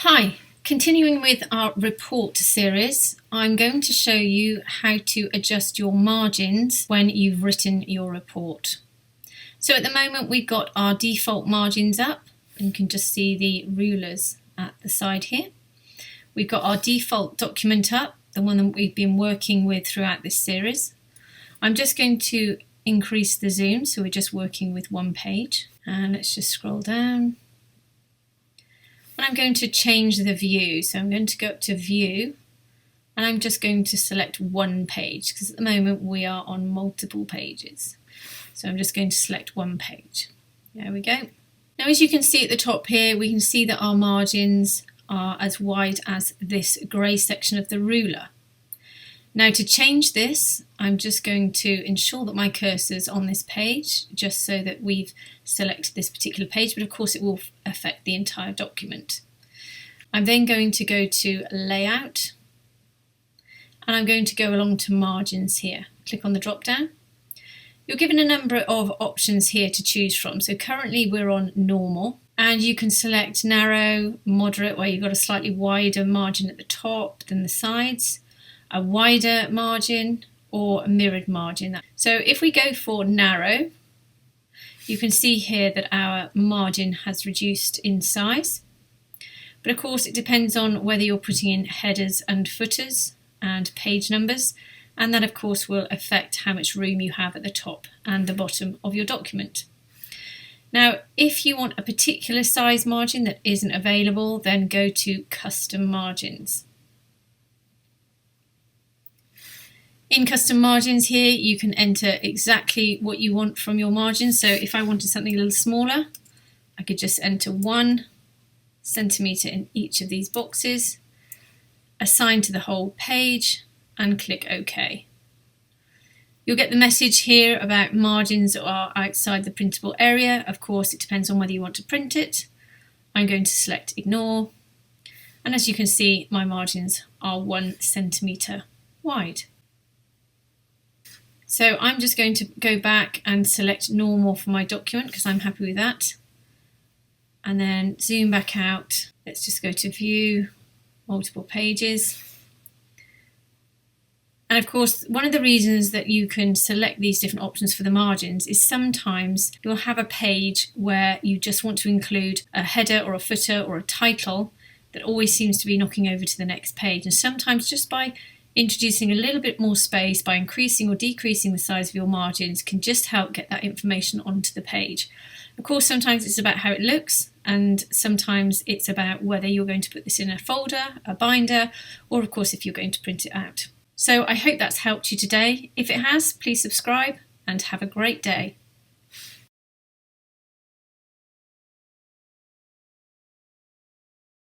Hi, continuing with our report series, I'm going to show you how to adjust your margins when you've written your report. So at the moment we've got our default margins up, and you can just see the rulers at the side here. We've got our default document up, the one that we've been working with throughout this series. I'm just going to increase the zoom, so we're just working with one page. And let's just scroll down. And I'm going to change the view, so I'm going to go up to view and I'm just going to select one page because at the moment we are on multiple pages. So I'm just going to select one page. There we go. Now as you can see at the top here, we can see that our margins are as wide as this grey section of the ruler. Now to change this, I'm just going to ensure that my cursor's on this page, just so that we've selected this particular page, but of course it will affect the entire document. I'm then going to go to Layout, and I'm going to go along to Margins here. Click on the drop down. You're given a number of options here to choose from. So currently we're on Normal, and you can select Narrow, Moderate, where you've got a slightly wider margin at the top than the sides, a wider margin, or a mirrored margin. So if we go for narrow, you can see here that our margin has reduced in size. But of course it depends on whether you're putting in headers and footers and page numbers, and that of course will affect how much room you have at the top and the bottom of your document. Now if you want a particular size margin that isn't available, then go to Custom Margins. In custom margins here, you can enter exactly what you want from your margins. So if I wanted something a little smaller, I could just enter 1 centimetre in each of these boxes, assign to the whole page, and click OK. You'll get the message here about margins that are outside the printable area. Of course, it depends on whether you want to print it. I'm going to select Ignore. And as you can see, my margins are 1 centimetre wide. So I'm just going to go back and select normal for my document because I'm happy with that. And then zoom back out. Let's just go to view, multiple pages. And of course, one of the reasons that you can select these different options for the margins is sometimes you'll have a page where you just want to include a header or a footer or a title that always seems to be knocking over to the next page. And sometimes just by introducing a little bit more space, by increasing or decreasing the size of your margins, can just help get that information onto the page. Of course, sometimes it's about how it looks, and sometimes it's about whether you're going to put this in a folder, a binder, or of course if you're going to print it out. So I hope that's helped you today. If it has, please subscribe and have a great day.